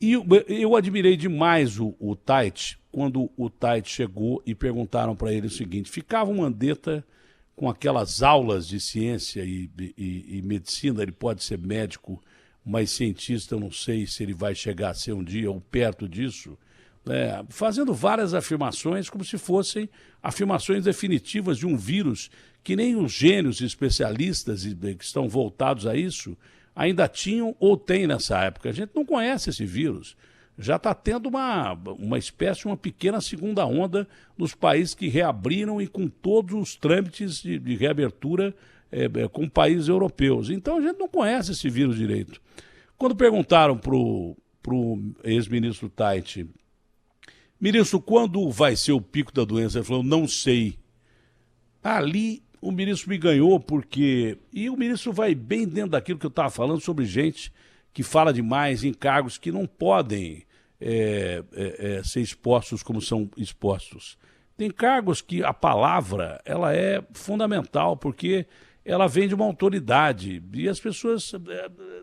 E eu admirei demais o Tait, quando o Tait chegou e perguntaram para ele o seguinte: ficava o Mandetta com aquelas aulas de ciência e medicina, ele pode ser médico, mas cientista eu não sei se ele vai chegar a ser um dia ou perto disso, fazendo várias afirmações como se fossem afirmações definitivas de um vírus que nem os gênios especialistas que estão voltados a isso ainda tinham ou têm nessa época. A gente não conhece esse vírus. Já está tendo uma espécie, uma pequena segunda onda nos países que reabriram e com todos os trâmites de reabertura com países europeus. Então a gente não conhece esse vírus direito. Quando perguntaram para o ex-ministro Tait: ministro, quando vai ser o pico da doença? Ele falou: não sei. Ali o ministro me ganhou porque... E o ministro vai bem dentro daquilo que eu estava falando sobre gente que fala demais em cargos que não podem ser expostos como são expostos. Tem cargos que a palavra ela é fundamental, porque ela vem de uma autoridade e as pessoas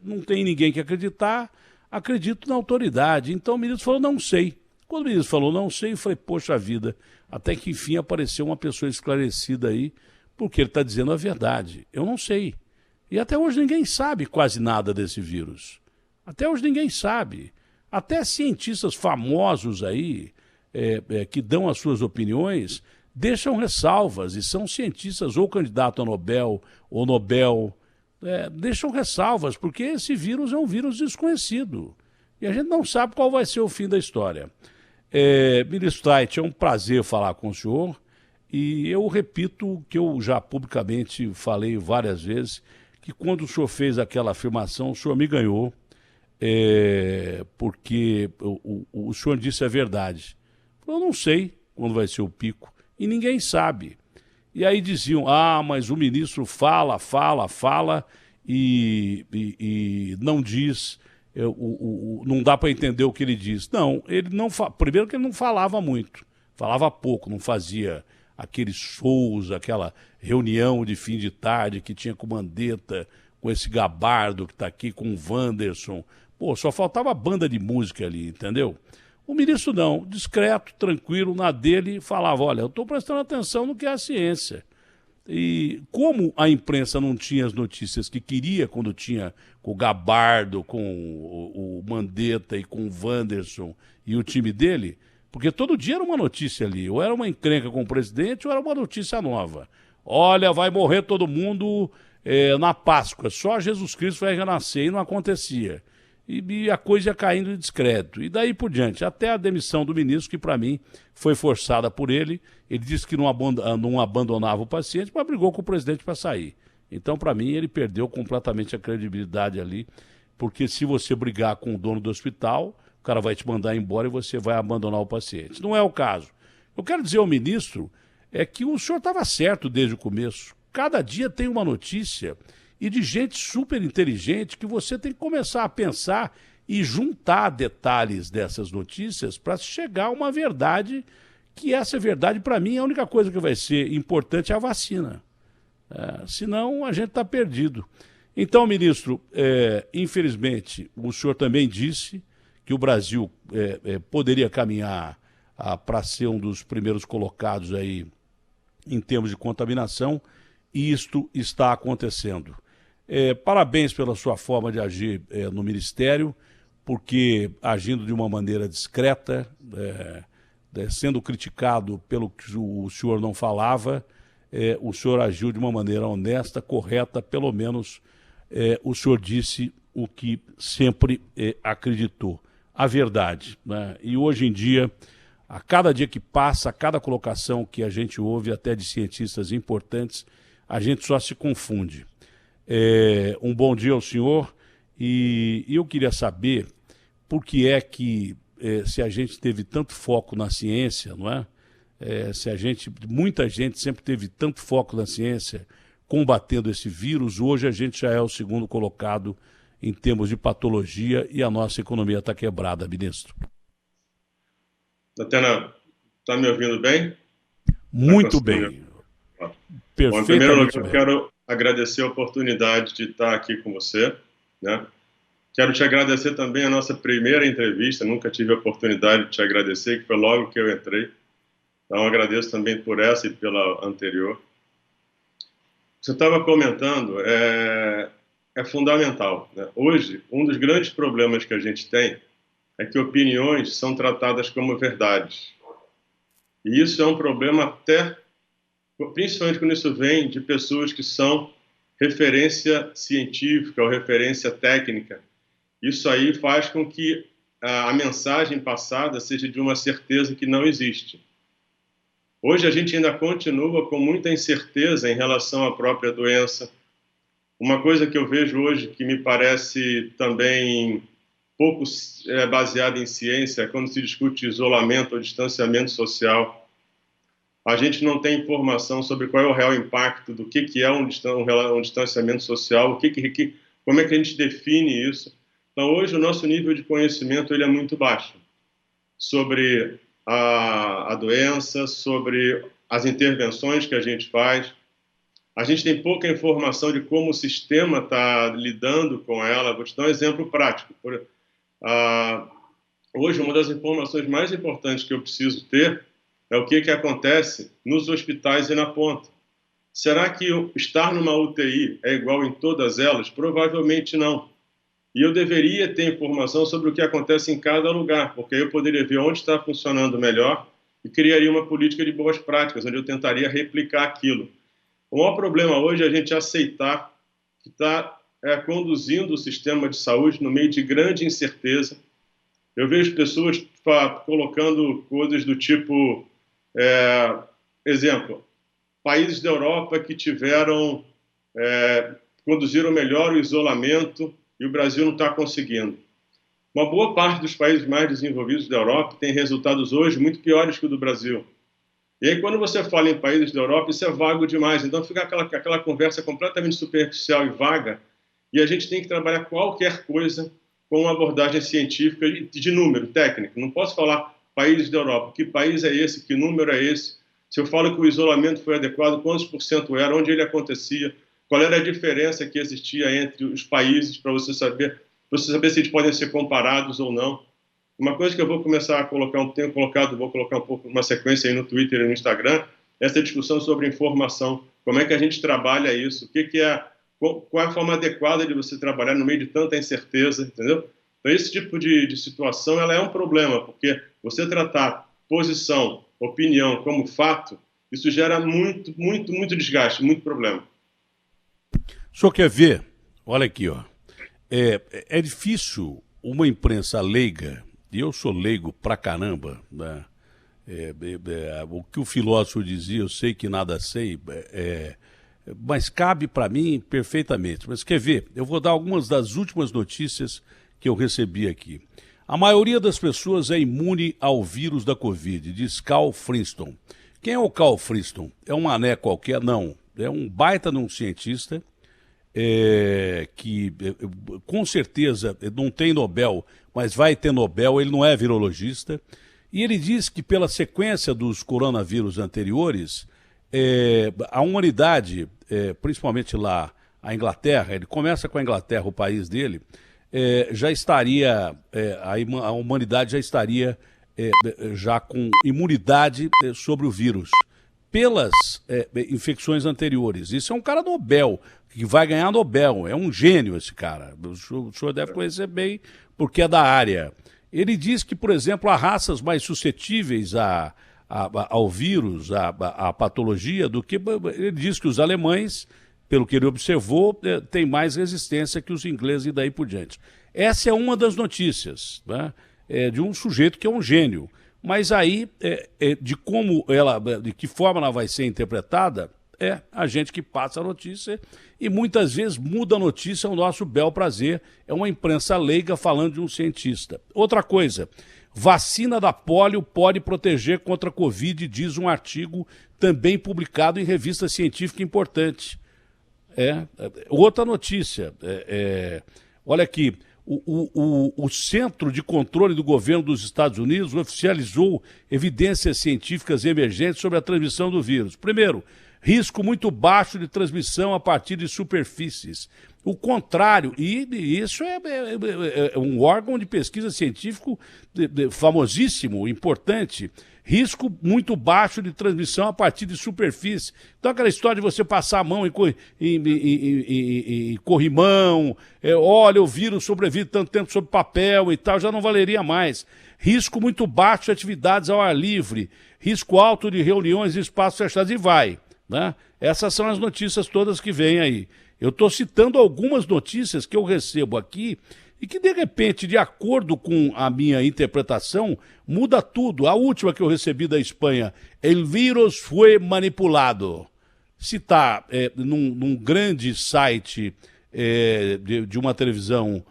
não tem ninguém que acreditar, acreditam na autoridade. Então o ministro falou: não sei. Quando o ministro falou não sei, eu falei: poxa vida, até que enfim apareceu uma pessoa esclarecida aí, porque ele está dizendo a verdade. Eu não sei. E até hoje ninguém sabe quase nada desse vírus. Até hoje ninguém sabe. Até cientistas famosos aí, que dão as suas opiniões, deixam ressalvas, e são cientistas ou candidato a Nobel ou Nobel, deixam ressalvas, porque esse vírus é um vírus desconhecido. E a gente não sabe qual vai ser o fim da história. Ministro Tait, é um prazer falar com o senhor. E eu repito que eu já publicamente falei várias vezes, que quando o senhor fez aquela afirmação, o senhor me ganhou, porque o senhor disse a verdade. Eu não sei quando vai ser o pico, e ninguém sabe. E aí diziam: mas o ministro fala e não diz, não dá para entender o que ele diz. Não, ele não primeiro que ele não falava muito, falava pouco, não fazia aqueles shows, aquela reunião de fim de tarde que tinha com o Mandetta, com esse Gabardo que está aqui, com o Wanderson. Pô, só faltava banda de música ali, entendeu? O ministro não, discreto, tranquilo, na dele, falava: olha, eu estou prestando atenção no que é a ciência. E como a imprensa não tinha as notícias que queria, quando tinha com o Gabardo, com o Mandetta e com o Wanderson e o time dele, porque todo dia era uma notícia ali, ou era uma encrenca com o presidente, ou era uma notícia nova. Olha, vai morrer todo mundo na Páscoa, só Jesus Cristo vai renascer, e não acontecia. E a coisa ia caindo de descrédito. E daí por diante, até a demissão do ministro, que para mim foi forçada por ele. Ele disse que não abandonava o paciente, mas brigou com o presidente para sair. Então, para mim, ele perdeu completamente a credibilidade ali, porque se você brigar com o dono do hospital, o cara vai te mandar embora e você vai abandonar o paciente. Não é o caso. Eu quero dizer ao ministro que o senhor estava certo desde o começo. Cada dia tem uma notícia e de gente super inteligente que você tem que começar a pensar e juntar detalhes dessas notícias para chegar a uma verdade, que essa verdade, para mim, a única coisa que vai ser importante é a vacina. Senão a gente está perdido. Então, ministro, infelizmente, o senhor também disse que o Brasil poderia caminhar para ser um dos primeiros colocados aí em termos de contaminação, e isto está acontecendo. Parabéns pela sua forma de agir no Ministério, porque agindo de uma maneira discreta, sendo criticado pelo que o senhor não falava, o senhor agiu de uma maneira honesta, correta, pelo menos o senhor disse o que sempre acreditou, a verdade, né? E hoje em dia, a cada dia que passa, a cada colocação que a gente ouve, até de cientistas importantes, a gente só se confunde. Um bom dia ao senhor, e eu queria saber por que é que, se a gente teve tanto foco na ciência, não é? Muita gente sempre teve tanto foco na ciência, combatendo esse vírus, hoje a gente já é o segundo colocado em termos de patologia e a nossa economia está quebrada, ministro. Datena, está me ouvindo bem? Muito bem. Bom, em primeiro lugar, eu quero agradecer a oportunidade de estar aqui com você, né? Quero te agradecer também a nossa primeira entrevista, nunca tive a oportunidade de te agradecer, que foi logo que eu entrei. Então, agradeço também por essa e pela anterior. Você estava comentando, é fundamental, né? Hoje, um dos grandes problemas que a gente tem é que opiniões são tratadas como verdades. E isso é um problema até, principalmente quando isso vem de pessoas que são referência científica ou referência técnica. Isso aí faz com que a mensagem passada seja de uma certeza que não existe. Hoje a gente ainda continua com muita incerteza em relação à própria doença. Uma coisa que eu vejo hoje que me parece também pouco baseada em ciência é quando se discute isolamento ou distanciamento social. A gente não tem informação sobre qual é o real impacto do que é um distanciamento social, como é que a gente define isso. Então, hoje, o nosso nível de conhecimento ele é muito baixo sobre a doença, sobre as intervenções que a gente faz. A gente tem pouca informação de como o sistema está lidando com ela. Vou te dar um exemplo prático. Hoje, uma das informações mais importantes que eu preciso ter é o que acontece nos hospitais e na ponta. Será que estar numa UTI é igual em todas elas? Provavelmente não. E eu deveria ter informação sobre o que acontece em cada lugar, porque aí eu poderia ver onde está funcionando melhor e criaria uma política de boas práticas, onde eu tentaria replicar aquilo. O maior problema hoje é a gente aceitar que está conduzindo o sistema de saúde no meio de grande incerteza. Eu vejo pessoas colocando coisas do tipo, exemplo, países da Europa que conduziram melhor o isolamento e o Brasil não está conseguindo. Uma boa parte dos países mais desenvolvidos da Europa tem resultados hoje muito piores que o do Brasil. E aí, quando você fala em países da Europa, isso é vago demais. Então, fica aquela conversa completamente superficial e vaga, e a gente tem que trabalhar qualquer coisa com uma abordagem científica de número, técnico. Não posso falar países da Europa. Que país é esse? Que número é esse? Se eu falo que o isolamento foi adequado, quantos por cento era? Onde ele acontecia? Qual era a diferença que existia entre os países para você saber se eles podem ser comparados ou não? Uma coisa que eu vou começar a colocar, vou colocar um pouco uma sequência aí no Twitter e no Instagram, essa discussão sobre informação. Como é que a gente trabalha isso? Qual é a forma adequada de você trabalhar no meio de tanta incerteza, entendeu? Então, esse tipo de situação ela é um problema, porque você tratar posição, opinião como fato, isso gera muito, muito, muito desgaste, muito problema. O senhor quer ver? Olha aqui, ó. É difícil uma imprensa leiga, e eu sou leigo pra caramba, né? O que o filósofo dizia, eu sei que nada sei, mas cabe para mim perfeitamente. Mas quer ver? Eu vou dar algumas das últimas notícias que eu recebi aqui. A maioria das pessoas é imune ao vírus da Covid, diz Carl Friston. Quem é o Carl Friston? É um mané qualquer? Não. É um baita de um cientista que com certeza não tem Nobel, mas vai ter Nobel, ele não é virologista. E ele diz que pela sequência dos coronavírus anteriores, a humanidade, principalmente lá a Inglaterra, ele começa com a Inglaterra, o país dele, já estaria, a humanidade já estaria já com imunidade sobre o vírus, pelas infecções anteriores. Isso é um cara Nobel, que vai ganhar Nobel, é um gênio esse cara, o senhor deve conhecer bem, porque é da área. Ele diz que, por exemplo, há raças mais suscetíveis ao vírus, à patologia, do que... Ele diz que os alemães, pelo que ele observou, têm mais resistência que os ingleses e daí por diante. Essa é uma das notícias, né? De um sujeito que é um gênio. Mas aí, de que forma ela vai ser interpretada, é a gente que passa a notícia e muitas vezes muda a notícia ao nosso bel prazer. É uma imprensa leiga falando de um cientista. Outra coisa, vacina da polio pode proteger contra a Covid, diz um artigo também publicado em revista científica importante. Outra notícia, olha aqui, o Centro de Controle do Governo dos Estados Unidos oficializou evidências científicas emergentes sobre a transmissão do vírus. Primeiro, risco muito baixo de transmissão a partir de superfícies. O contrário, e isso é um órgão de pesquisa científico famosíssimo, importante. Risco muito baixo de transmissão a partir de superfície. Então, aquela história de você passar a mão em corrimão, olha, o vírus sobrevive tanto tempo sobre papel e tal, já não valeria mais. Risco muito baixo de atividades ao ar livre, risco alto de reuniões em espaços fechados, e vai, né? Essas são as notícias todas que vêm aí. Eu estou citando algumas notícias que eu recebo aqui e que, de repente, de acordo com a minha interpretação, muda tudo. A última que eu recebi da Espanha, el vírus foi manipulado. Se está num grande site de uma televisão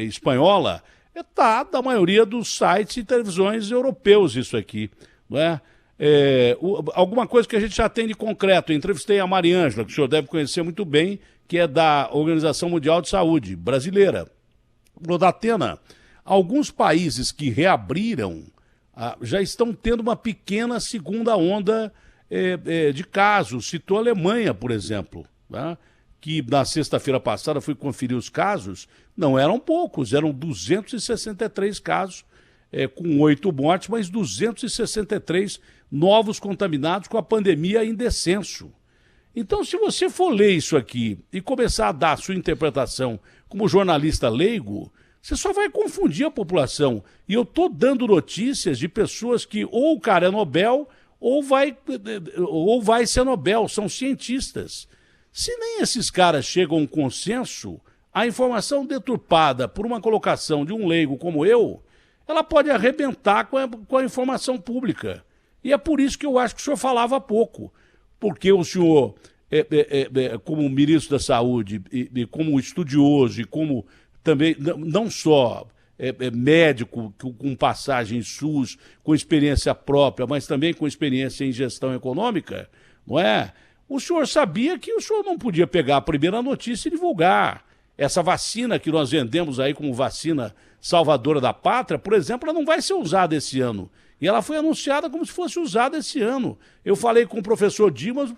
espanhola, está da maioria dos sites e televisões europeus isso aqui, não é? Alguma coisa que a gente já tem de concreto. Eu entrevistei a Mariângela, que o senhor deve conhecer muito bem, que é da Organização Mundial de Saúde, brasileira. Datena, alguns países que reabriram já estão tendo uma pequena segunda onda de casos. Citou a Alemanha, por exemplo, né? Que na sexta-feira passada fui conferir os casos, não eram poucos, eram 263 casos, com 8 mortes, mas 263 novos contaminados com a pandemia em descenso. Então, se você for ler isso aqui e começar a dar a sua interpretação como jornalista leigo, você só vai confundir a população. E eu estou dando notícias de pessoas que ou o cara é Nobel ou vai ser Nobel, são cientistas. Se nem esses caras chegam a um consenso, a informação deturpada por uma colocação de um leigo como eu, ela pode arrebentar com a informação pública. E é por isso que eu acho que o senhor falava pouco. Porque o senhor, como ministro da Saúde, e como estudioso, e como também, não só médico com passagem em SUS, com experiência própria, mas também com experiência em gestão econômica, não é? O senhor sabia que o senhor não podia pegar a primeira notícia e divulgar. Essa vacina que nós vendemos aí como vacina salvadora da pátria, por exemplo, ela não vai ser usada esse ano. E ela foi anunciada como se fosse usada esse ano. Eu falei com o professor Dimas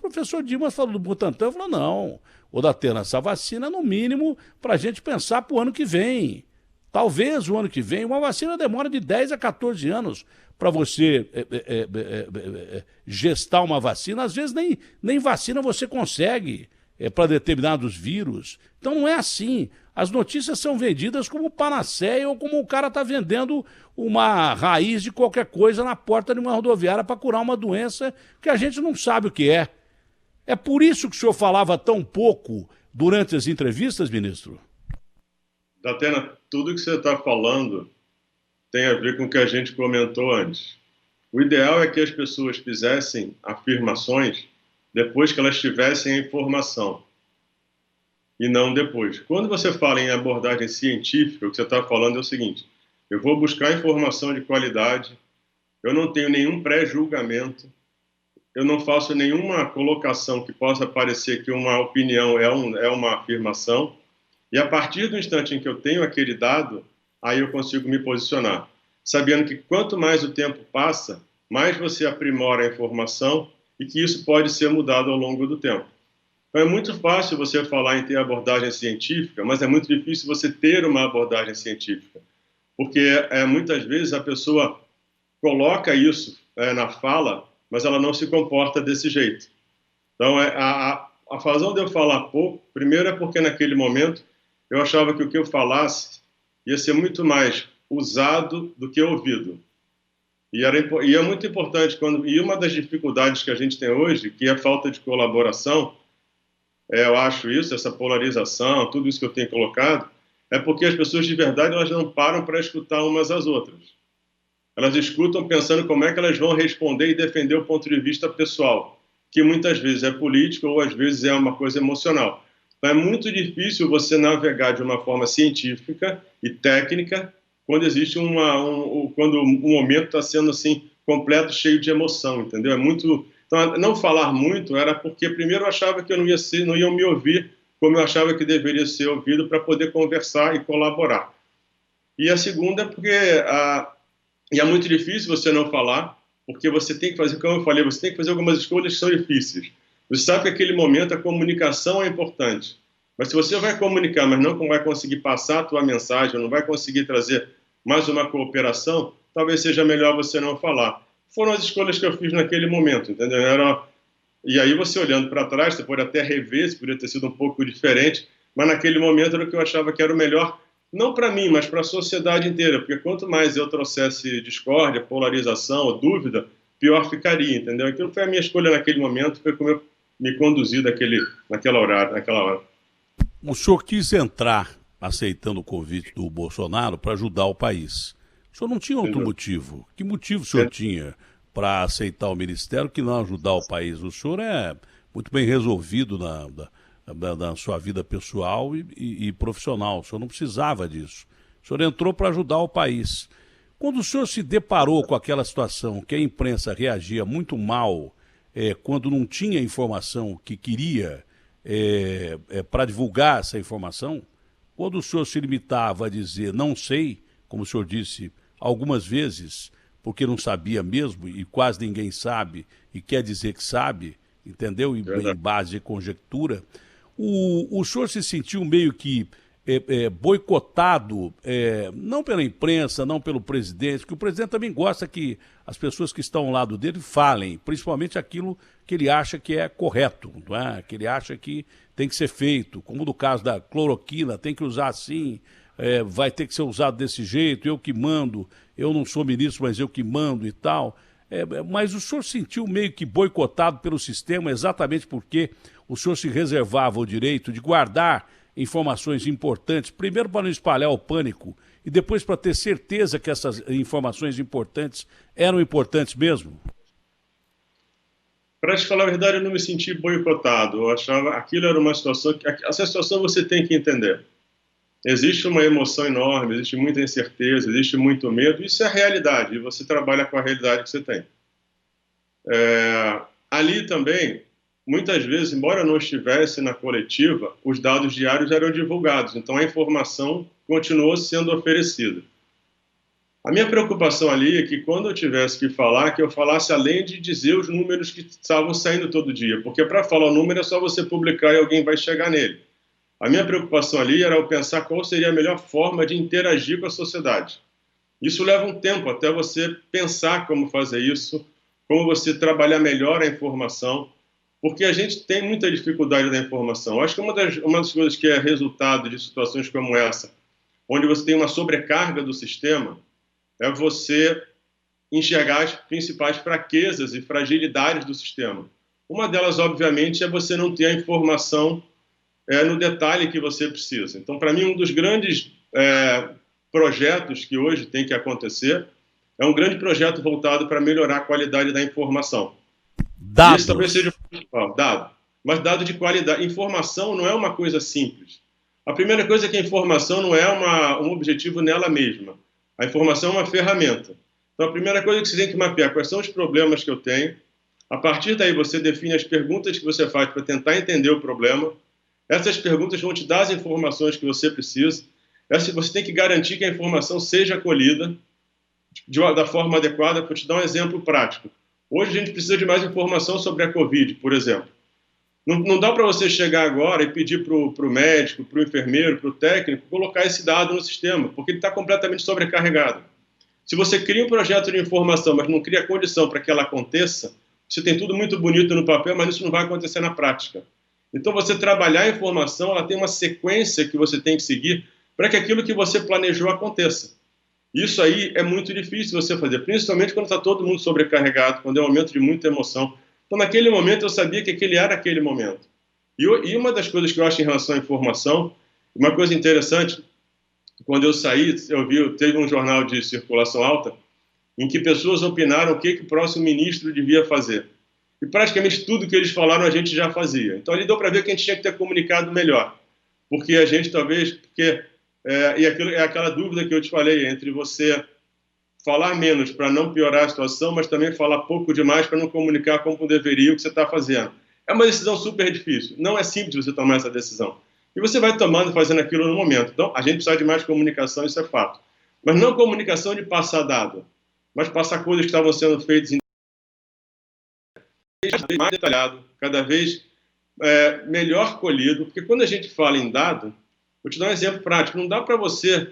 falou do Butantan, falou, não, Datena, essa vacina é no mínimo para a gente pensar para o ano que vem. Talvez o ano que vem, uma vacina demora de 10 a 14 anos para você gestar uma vacina. Às vezes nem vacina você consegue para determinados vírus. Então não é assim. As notícias são vendidas como panaceia ou como o cara está vendendo uma raiz de qualquer coisa na porta de uma rodoviária para curar uma doença que a gente não sabe o que é. É por isso que o senhor falava tão pouco durante as entrevistas, ministro? Datena, tudo que você está falando tem a ver com o que a gente comentou antes. O ideal é que as pessoas fizessem afirmações depois que elas tivessem a informação, e não depois. Quando você fala em abordagem científica, o que você está falando é o seguinte: eu vou buscar informação de qualidade, eu não tenho nenhum pré-julgamento, eu não faço nenhuma colocação que possa parecer que uma opinião é uma afirmação, e a partir do instante em que eu tenho aquele dado, aí eu consigo me posicionar, sabendo que quanto mais o tempo passa, mais você aprimora a informação e que isso pode ser mudado ao longo do tempo. Então é muito fácil você falar em ter abordagem científica, mas é muito difícil você ter uma abordagem científica, porque muitas vezes a pessoa coloca isso na fala, mas ela não se comporta desse jeito. Então a razão de eu falar pouco, primeiro é porque naquele momento eu achava que o que eu falasse ia ser muito mais usado do que ouvido. E é muito importante, e uma das dificuldades que a gente tem hoje, que é a falta de colaboração, eu acho isso, essa polarização, tudo isso que eu tenho colocado, é porque as pessoas de verdade elas não param para escutar umas às outras. Elas escutam pensando como é que elas vão responder e defender o ponto de vista pessoal, que muitas vezes é político ou às vezes é uma coisa emocional. Então é muito difícil você navegar de uma forma científica e técnica quando existe quando o momento está sendo assim completo, cheio de emoção, entendeu? Então, não falar muito era porque primeiro eu achava que eu não iam me ouvir como eu achava que deveria ser ouvido para poder conversar e colaborar. E a segunda é porque e é muito difícil você não falar, porque você tem que fazer, como eu falei, você tem que fazer algumas escolhas que são difíceis. Você sabe que naquele momento a comunicação é importante. Mas se você vai comunicar, mas não vai conseguir passar a tua mensagem, não vai conseguir trazer mais uma cooperação, talvez seja melhor você não falar. Foram as escolhas que eu fiz naquele momento, entendeu? E aí você olhando para trás, você pode até rever, se poderia ter sido um pouco diferente, mas naquele momento era o que eu achava que era o melhor, não para mim, mas para a sociedade inteira, porque quanto mais eu trouxesse discórdia, polarização, dúvida, pior ficaria, entendeu? Aquilo foi a minha escolha naquele momento, foi como eu me conduzi naquela hora. O senhor quis entrar aceitando o convite do Bolsonaro para ajudar o país. O senhor não tinha outro motivo? Que motivo o senhor tinha para aceitar o ministério que não ajudar o país? O senhor é muito bem resolvido na sua vida pessoal e profissional. O senhor não precisava disso. O senhor entrou para ajudar o país. Quando o senhor se deparou com aquela situação que a imprensa reagia muito mal quando não tinha informação que queria para divulgar essa informação, quando o senhor se limitava a dizer não sei, como o senhor disse algumas vezes, porque não sabia mesmo e quase ninguém sabe e quer dizer que sabe, entendeu? Em base de conjectura, o senhor se sentiu meio que boicotado, não pela imprensa, não pelo presidente, que o presidente também gosta que as pessoas que estão ao lado dele falem, principalmente aquilo que ele acha que é correto, não é? Que ele acha que tem que ser feito, como no caso da cloroquina, tem que usar assim, vai ter que ser usado desse jeito, eu que mando, eu não sou ministro, mas eu que mando e tal. Mas o senhor sentiu meio que boicotado pelo sistema exatamente porque o senhor se reservava o direito de guardar informações importantes, primeiro para não espalhar o pânico e depois para ter certeza que essas informações importantes eram importantes mesmo? Para te falar a verdade, eu não me senti boicotado. Eu achava aquilo era uma situação essa situação você tem que entender. Existe uma emoção enorme, existe muita incerteza, existe muito medo. Isso é a realidade e você trabalha com a realidade que você tem. Ali também, muitas vezes, embora eu não estivesse na coletiva, os dados diários eram divulgados, então a informação continuou sendo oferecida. A minha preocupação ali é que quando eu tivesse que falar, que eu falasse além de dizer os números que estavam saindo todo dia, porque para falar o número é só você publicar e alguém vai chegar nele. A minha preocupação ali era eu pensar qual seria a melhor forma de interagir com a sociedade. Isso leva um tempo até você pensar como fazer isso, como você trabalhar melhor a informação, porque a gente tem muita dificuldade da informação. Eu acho que uma das coisas que é resultado de situações como essa, onde você tem uma sobrecarga do sistema, é você enxergar as principais fraquezas e fragilidades do sistema. Uma delas, obviamente, é você não ter a informação no detalhe que você precisa. Então, para mim, um dos grandes projetos que hoje tem que acontecer é um grande projeto voltado para melhorar a qualidade da informação. Dados. Isso talvez seja dado, mas dado de qualidade. Informação não é uma coisa simples. A primeira coisa é que a informação não é um objetivo nela mesma. A informação é uma ferramenta. Então, a primeira coisa que você tem que mapear quais são os problemas que eu tenho. A partir daí, você define as perguntas que você faz para tentar entender o problema. Essas perguntas vão te dar as informações que você precisa. Você tem que garantir que a informação seja acolhida da forma adequada. Vou te dar um exemplo prático. Hoje a gente precisa de mais informação sobre a Covid, por exemplo. Não dá para você chegar agora e pedir para o médico, para o enfermeiro, para o técnico, colocar esse dado no sistema, porque ele está completamente sobrecarregado. Se você cria um projeto de informação, mas não cria condição para que ela aconteça, você tem tudo muito bonito no papel, mas isso não vai acontecer na prática. Então, você trabalhar a informação, ela tem uma sequência que você tem que seguir para que aquilo que você planejou aconteça. Isso aí é muito difícil você fazer, principalmente quando está todo mundo sobrecarregado, quando é um momento de muita emoção. Então, naquele momento, eu sabia que aquele era aquele momento. E uma das coisas que eu acho em relação à informação, uma coisa interessante, quando eu saí, teve um jornal de circulação alta, em que pessoas opinaram o que o próximo ministro devia fazer. E praticamente tudo que eles falaram a gente já fazia. Então, ali deu para ver que a gente tinha que ter comunicado melhor. Porque a gente talvez... e aquilo é aquela dúvida que eu te falei, entre você falar menos para não piorar a situação, mas também falar pouco demais para não comunicar como deveria o que você está fazendo. É uma decisão super difícil. Não é simples você tomar essa decisão. E você vai tomando e fazendo aquilo no momento. Então, a gente precisa de mais comunicação, isso é fato. Mas não comunicação de passar dado, mas passar coisas que estavam sendo feitas vez mais detalhado, cada vez melhor colhido, porque quando a gente fala em dado, vou te dar um exemplo prático, não dá para você...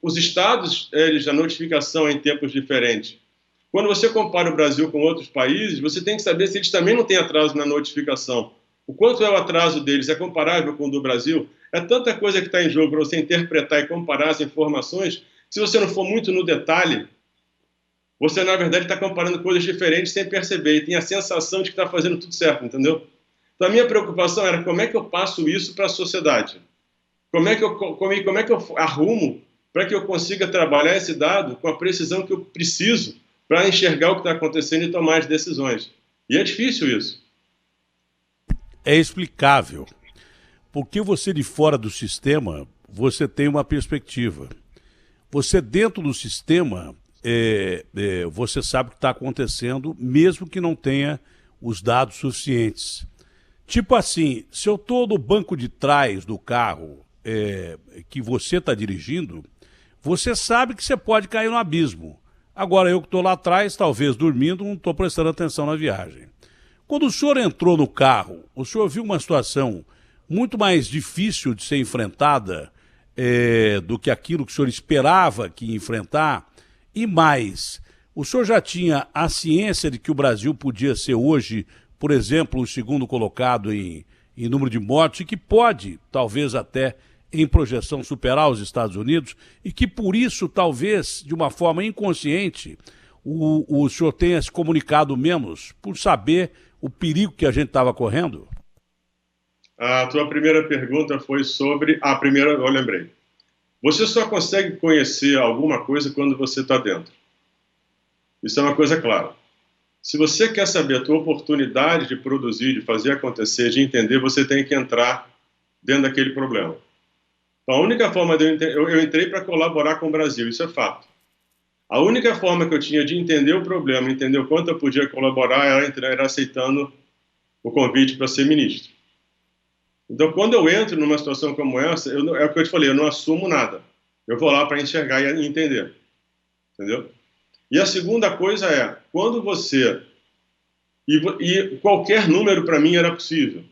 os estados, a notificação é em tempos diferentes. Quando você compara o Brasil com outros países, você tem que saber se eles também não têm atraso na notificação. O quanto é o atraso deles? É comparável com o do Brasil? É tanta coisa que está em jogo para você interpretar e comparar as informações, se você não for muito no detalhe, você, na verdade, está comparando coisas diferentes sem perceber, e tem a sensação de que está fazendo tudo certo, entendeu? Então, a minha preocupação era como é que eu passo isso para a sociedade? Como é que eu arrumo para que eu consiga trabalhar esse dado com a precisão que eu preciso para enxergar o que está acontecendo e tomar as decisões? E é difícil isso. É explicável. Porque você de fora do sistema, você tem uma perspectiva. Você dentro do sistema, você sabe o que está acontecendo, mesmo que não tenha os dados suficientes. Tipo assim, se eu estou no banco de trás do carro que você está dirigindo, você sabe que você pode cair no abismo. Agora, eu que estou lá atrás, talvez dormindo, não estou prestando atenção na viagem. Quando o senhor entrou no carro, o senhor viu uma situação muito mais difícil de ser enfrentada do que aquilo que o senhor esperava que ia enfrentar, e mais, o senhor já tinha a ciência de que o Brasil podia ser hoje, por exemplo, o segundo colocado em número de mortes, e que pode, talvez até em projeção, superar os Estados Unidos, e que por isso, talvez, de uma forma inconsciente, o senhor tenha se comunicado menos, por saber o perigo que a gente estava correndo? A tua primeira pergunta foi sobre... A primeira, eu lembrei. Você só consegue conhecer alguma coisa quando você está dentro. Isso é uma coisa clara. Se você quer saber a tua oportunidade de produzir, de fazer acontecer, de entender, você tem que entrar dentro daquele problema. Então, a única forma de eu entrei para colaborar com o Brasil, isso é fato. A única forma que eu tinha de entender o problema, entender o quanto eu podia colaborar, era aceitando o convite para ser ministro. Então, quando eu entro numa situação como essa, é o que eu te falei, eu não assumo nada. Eu vou lá para enxergar e entender. Entendeu? E a segunda coisa é, quando você... E qualquer número para mim era possível.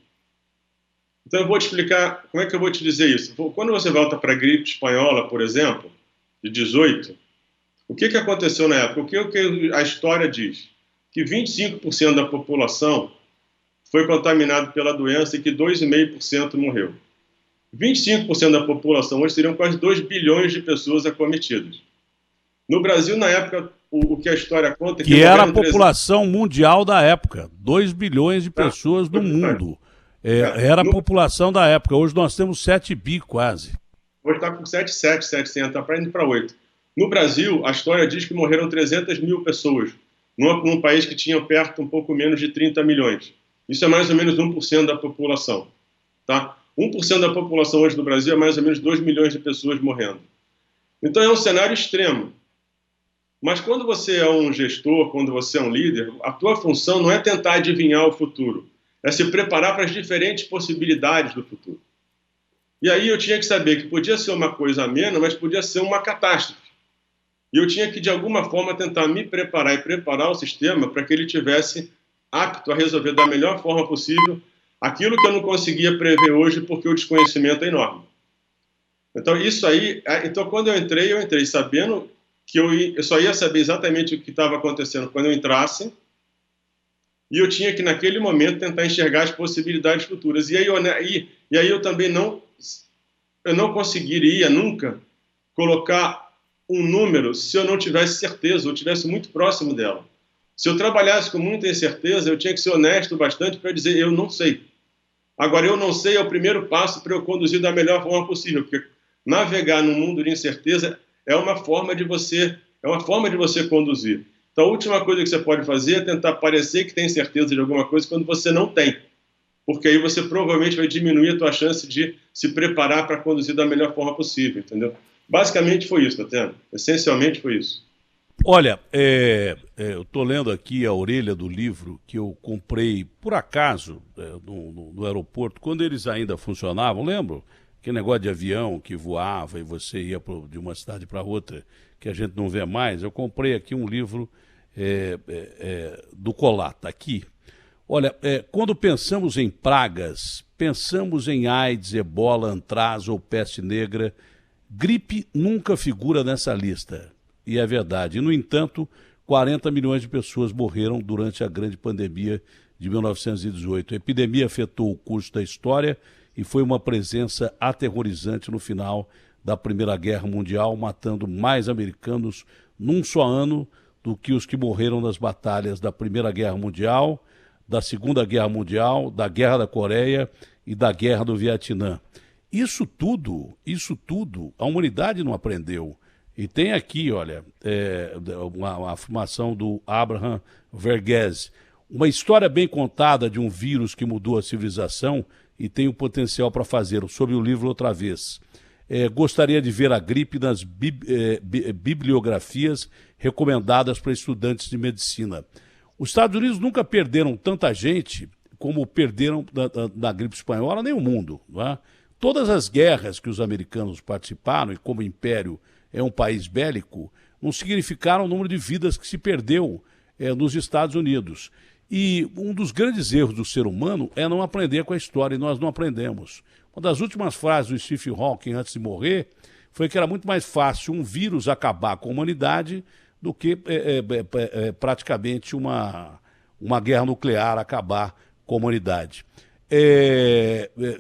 Então, eu vou te explicar, como é que eu vou te dizer isso? Quando você volta para a gripe espanhola, por exemplo, de 18, o que aconteceu na época? O que a história diz? Que 25% da população foi contaminado pela doença e que 2,5% morreu. 25% da população hoje seriam quase 2 bilhões de pessoas acometidas. No Brasil, na época, o que a história conta... Que era a população mundial da época, 2 bilhões de pessoas no mundo. Era a população da época, hoje nós temos 7 bi quase. Hoje está com 7,7, 700, está para indo para 8. No Brasil, a história diz que morreram 300 mil pessoas, num país que tinha perto um pouco menos de 30 milhões. Isso é mais ou menos 1% da população. Tá? 1% da população hoje no Brasil é mais ou menos 2 milhões de pessoas morrendo. Então é um cenário extremo. Mas quando você é um gestor, quando você é um líder, a tua função não é tentar adivinhar o futuro, é se preparar para as diferentes possibilidades do futuro. E aí eu tinha que saber que podia ser uma coisa amena, mas podia ser uma catástrofe. E eu tinha que, de alguma forma, tentar me preparar e preparar o sistema para que ele tivesse apto a resolver da melhor forma possível aquilo que eu não conseguia prever hoje porque o desconhecimento é enorme. Então, isso aí... Então, quando eu entrei sabendo que eu só ia saber exatamente o que estava acontecendo quando eu entrasse, e eu tinha que, naquele momento, tentar enxergar as possibilidades futuras. E aí eu também não conseguiria nunca colocar um número se eu não tivesse certeza, ou tivesse muito próximo dela. Se eu trabalhasse com muita incerteza, eu tinha que ser honesto bastante para dizer, eu não sei. Agora, eu não sei é o primeiro passo para eu conduzir da melhor forma possível, porque navegar num mundo de incerteza é uma forma de você conduzir. Então, a última coisa que você pode fazer é tentar parecer que tem certeza de alguma coisa quando você não tem. Porque aí você provavelmente vai diminuir a tua chance de se preparar para conduzir da melhor forma possível, entendeu? Basicamente foi isso, Tatiana. Essencialmente foi isso. Olha, eu estou lendo aqui a orelha do livro que eu comprei, por acaso, no aeroporto, quando eles ainda funcionavam, lembro? Aquele negócio de avião que voava e você ia de uma cidade para outra, que a gente não vê mais. Eu comprei aqui um livro do Colar, está aqui. Olha, quando pensamos em pragas, pensamos em AIDS, ebola, antraz ou peste negra, gripe nunca figura nessa lista. E é verdade. No entanto, 40 milhões de pessoas morreram durante a grande pandemia de 1918. A epidemia afetou o curso da história e foi uma presença aterrorizante no final da Primeira Guerra Mundial, matando mais americanos num só ano do que os que morreram nas batalhas da Primeira Guerra Mundial, da Segunda Guerra Mundial, da Guerra da Coreia e da Guerra do Vietnã. Isso tudo, a humanidade não aprendeu. E tem aqui, olha, uma afirmação do Abraham Verghese, uma história bem contada de um vírus que mudou a civilização e tem o potencial para fazê-lo, sobre o livro Outra Vez. Gostaria de ver a gripe nas bibliografias recomendadas para estudantes de medicina. Os Estados Unidos nunca perderam tanta gente como perderam na gripe espanhola, nem o mundo. Não é? Todas as guerras que os americanos participaram, e como o Império é um país bélico, não significaram o número de vidas que se perdeu nos Estados Unidos. E um dos grandes erros do ser humano é não aprender com a história, e nós não aprendemos. Uma das últimas frases do Stephen Hawking antes de morrer foi que era muito mais fácil um vírus acabar com a humanidade do que praticamente uma guerra nuclear acabar com a humanidade.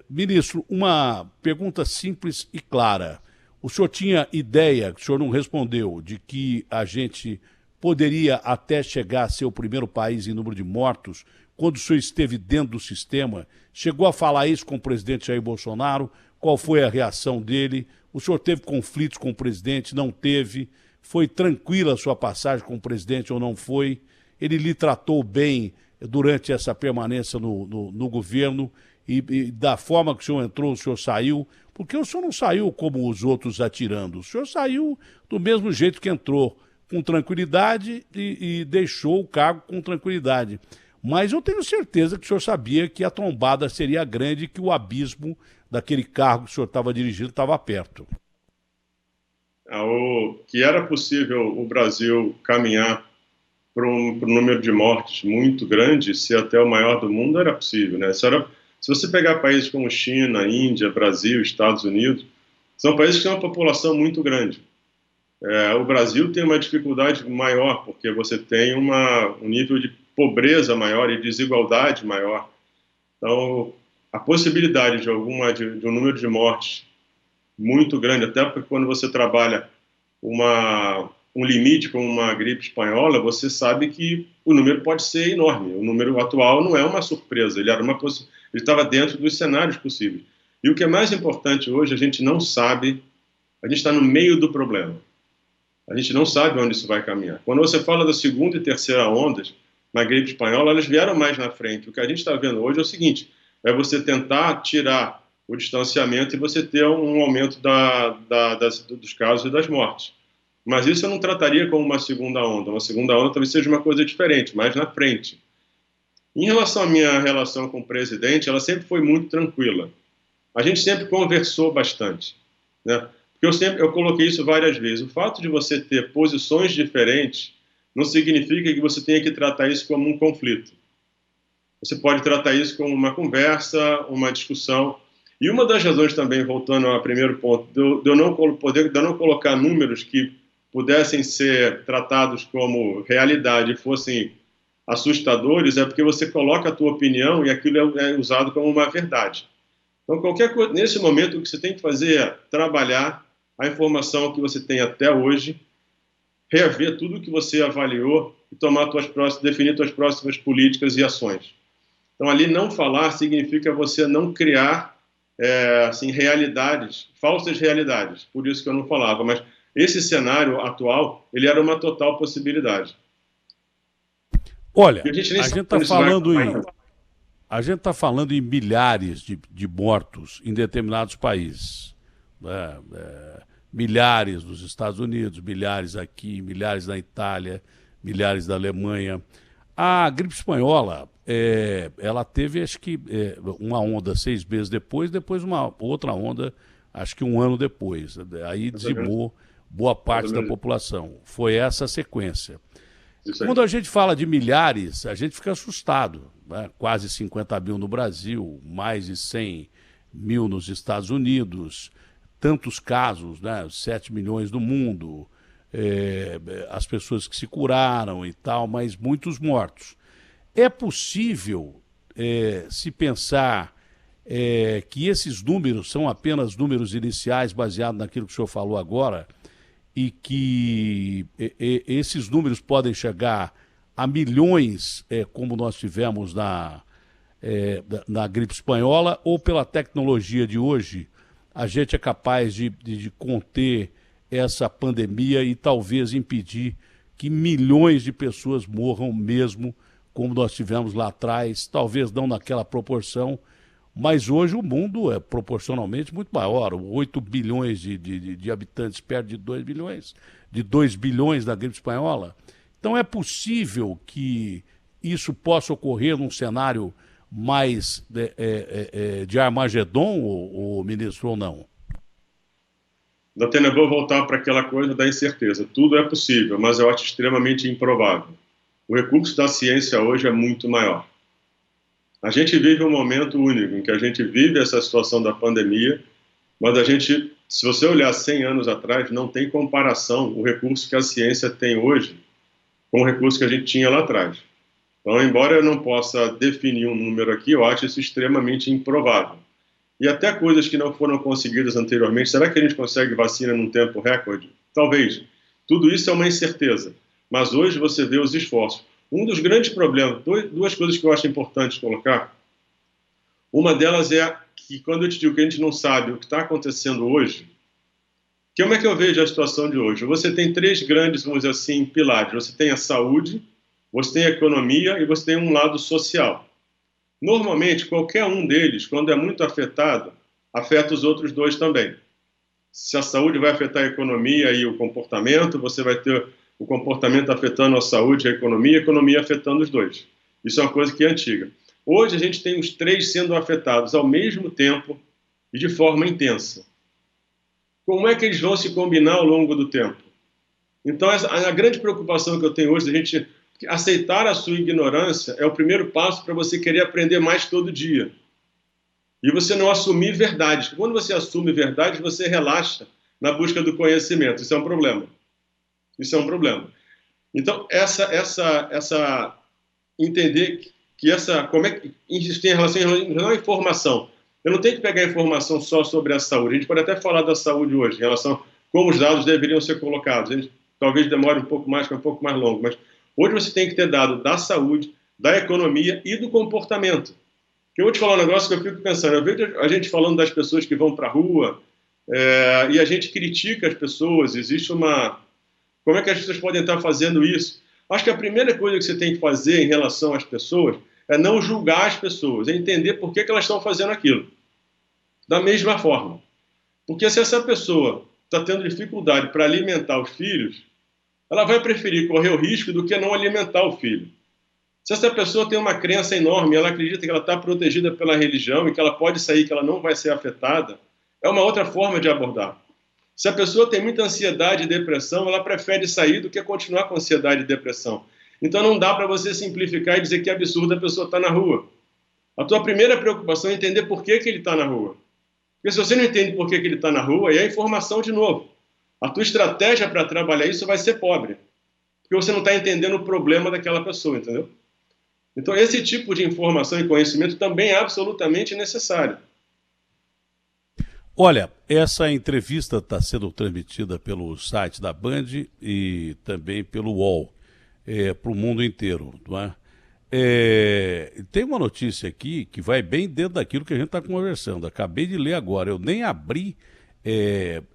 Ministro, uma pergunta simples e clara. O senhor tinha ideia, que o senhor não respondeu, de que a gente poderia até chegar a ser o primeiro país em número de mortos, quando o senhor esteve dentro do sistema? Chegou a falar isso com o presidente Jair Bolsonaro? Qual foi a reação dele? O senhor teve conflitos com o presidente? Não teve? Foi tranquila a sua passagem com o presidente ou não foi? Ele lhe tratou bem durante essa permanência no governo? E da forma que o senhor entrou, o senhor saiu? Porque o senhor não saiu como os outros atirando. O senhor saiu do mesmo jeito que entrou, com tranquilidade e deixou o cargo com tranquilidade. Mas eu tenho certeza que o senhor sabia que a trombada seria grande e que o abismo daquele cargo que o senhor estava dirigindo estava perto. Que era possível o Brasil caminhar para um número de mortes muito grande, ser até o maior do mundo, era possível, né? Se você pegar países como China, Índia, Brasil, Estados Unidos, são países que têm uma população muito grande. O Brasil tem uma dificuldade maior, porque você tem um nível de pobreza maior e desigualdade maior. Então, a possibilidade de um número de mortes muito grande, até porque quando você trabalha um limite como uma gripe espanhola, você sabe que o número pode ser enorme. O número atual não é uma surpresa, ele estava dentro dos cenários possíveis. E o que é mais importante hoje, a gente não sabe, a gente está no meio do problema. A gente não sabe onde isso vai caminhar. Quando você fala da segunda e terceira ondas, na gripe espanhola, elas vieram mais na frente. O que a gente está vendo hoje é o seguinte, é você tentar tirar o distanciamento e você ter um aumento dos casos e das mortes. Mas isso eu não trataria como uma segunda onda. Uma segunda onda talvez seja uma coisa diferente, mais na frente. Em relação à minha relação com o presidente, ela sempre foi muito tranquila. A gente sempre conversou bastante, né? Porque eu coloquei isso várias vezes. O fato de você ter posições diferentes não significa que você tenha que tratar isso como um conflito. Você pode tratar isso como uma conversa, uma discussão. E uma das razões também, voltando ao primeiro ponto, de eu não colocar números que pudessem ser tratados como realidade e fossem assustadores, é porque você coloca a tua opinião e aquilo é usado como uma verdade. Então, qualquer coisa, nesse momento, o que você tem que fazer é trabalhar a informação que você tem até hoje, rever tudo o que você avaliou e definir suas próximas políticas e ações. Então, ali não falar significa você não criar realidades, falsas realidades. Por isso que eu não falava. Mas esse cenário atual, ele era uma total possibilidade. Olha, a gente está falando em milhares de mortos em determinados países. Milhares nos Estados Unidos, milhares aqui, milhares na Itália, milhares da Alemanha. A gripe espanhola, ela teve, acho que, uma onda 6 meses depois uma outra onda, acho que 1 ano depois. Aí dizimou boa parte da população. Foi essa a sequência. Isso aí. Quando a gente fala de milhares, a gente fica assustado, né? Quase 50 mil no Brasil, mais de 100 mil nos Estados Unidos, tantos casos, né? 7 milhões no mundo, as pessoas que se curaram e tal, mas muitos mortos. É possível se pensar que esses números são apenas números iniciais baseados naquilo que o senhor falou agora e que esses números podem chegar a milhões, como nós tivemos na gripe espanhola, ou pela tecnologia de hoje a gente é capaz de conter essa pandemia e talvez impedir que milhões de pessoas morram mesmo como nós tivemos lá atrás, talvez não naquela proporção, mas hoje o mundo é proporcionalmente muito maior, 8 bilhões de habitantes perto de 2 bilhões, de 2 bilhões da gripe espanhola. Então é possível que isso possa ocorrer num cenário mais de Armagedon, o ministro, ou não? Datena, eu vou voltar para aquela coisa da incerteza. Tudo é possível, mas eu acho extremamente improvável. O recurso da ciência hoje é muito maior. A gente vive um momento único em que a gente vive essa situação da pandemia, mas a gente, se você olhar 100 anos atrás, não tem comparação o recurso que a ciência tem hoje com o recurso que a gente tinha lá atrás. Então, embora eu não possa definir um número aqui, eu acho isso extremamente improvável. E até coisas que não foram conseguidas anteriormente, será que a gente consegue vacina num tempo recorde? Talvez. Tudo isso é uma incerteza. Mas hoje você vê os esforços. Um dos grandes problemas, duas coisas que eu acho importante colocar. Uma delas é que quando eu te digo que a gente não sabe o que está acontecendo hoje, como é que eu vejo a situação de hoje? Você tem três grandes, vamos dizer assim, pilares. Você tem a saúde, você tem a economia e você tem um lado social. Normalmente, qualquer um deles, quando é muito afetado, afeta os outros dois também. Se a saúde vai afetar a economia e o comportamento, você vai ter o comportamento afetando a saúde e a economia afetando os dois. Isso é uma coisa que é antiga. Hoje a gente tem os três sendo afetados ao mesmo tempo e de forma intensa. Como é que eles vão se combinar ao longo do tempo? Então, a grande preocupação que eu tenho hoje, a gente aceitar a sua ignorância é o primeiro passo para você querer aprender mais todo dia. E você não assumir verdades. Quando você assume verdades, você relaxa na busca do conhecimento. Isso é um problema. Isso é um problema. Então, entender que como é que isso tem relação à informação. Eu não tenho que pegar informação só sobre a saúde. A gente pode até falar da saúde hoje, em relação a como os dados deveriam ser colocados. A gente talvez demore um pouco mais, que é um pouco mais longo, mas hoje você tem que ter dado da saúde, da economia e do comportamento. Eu vou te falar um negócio que eu fico pensando. Eu vejo a gente falando das pessoas que vão para a rua e a gente critica as pessoas. Existe uma... Como é que as pessoas podem estar fazendo isso? Acho que a primeira coisa que você tem que fazer em relação às pessoas é não julgar as pessoas, é entender por que elas estão fazendo aquilo. Da mesma forma. Porque se essa pessoa está tendo dificuldade para alimentar os filhos, ela vai preferir correr o risco do que não alimentar o filho. Se essa pessoa tem uma crença enorme, ela acredita que ela está protegida pela religião e que ela pode sair, que ela não vai ser afetada, é uma outra forma de abordar. Se a pessoa tem muita ansiedade e depressão, ela prefere sair do que continuar com ansiedade e depressão. Então não dá para você simplificar e dizer que é absurdo a pessoa estar na rua. A tua primeira preocupação é entender por que ele está na rua. Porque se você não entende por que ele está na rua, aí é informação de novo. A tua estratégia para trabalhar isso vai ser pobre. Porque você não está entendendo o problema daquela pessoa, entendeu? Então esse tipo de informação e conhecimento também é absolutamente necessário. Olha, essa entrevista está sendo transmitida pelo site da Band e também pelo UOL, para o mundo inteiro, não é? Tem uma notícia aqui que vai bem dentro daquilo que a gente está conversando. Acabei de ler agora, eu nem abri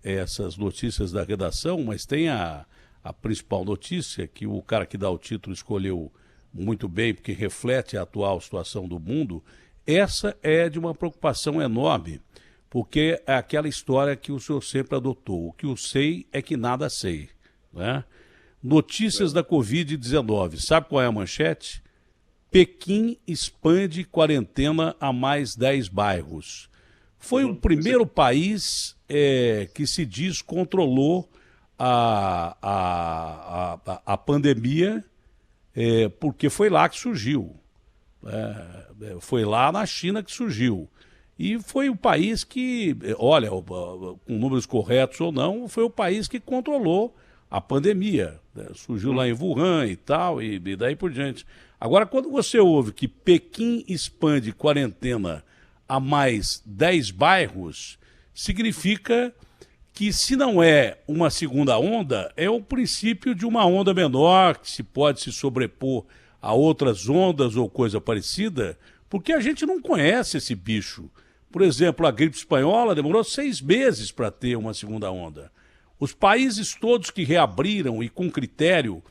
essas notícias da redação, mas tem a principal notícia, que o cara que dá o título escolheu muito bem, porque reflete a atual situação do mundo. Essa é de uma preocupação enorme, porque é aquela história que o senhor sempre adotou. O que eu sei é que nada sei, né? Notícias da Covid-19. Sabe qual é a manchete? Pequim expande quarentena a mais 10 bairros. Foi o primeiro país que se diz controlou a pandemia porque foi lá que surgiu. Foi lá na China que surgiu. E foi o país que, olha, com números corretos ou não, foi o país que controlou a pandemia. Surgiu lá em Wuhan e tal, e daí por diante. Agora, quando você ouve que Pequim expande quarentena a mais 10 bairros, significa que, se não é uma segunda onda, é o princípio de uma onda menor, que se pode se sobrepor a outras ondas ou coisa parecida, porque a gente não conhece esse bicho. Por exemplo, a gripe espanhola demorou 6 meses para ter uma segunda onda. Os países todos que reabriram e com critério,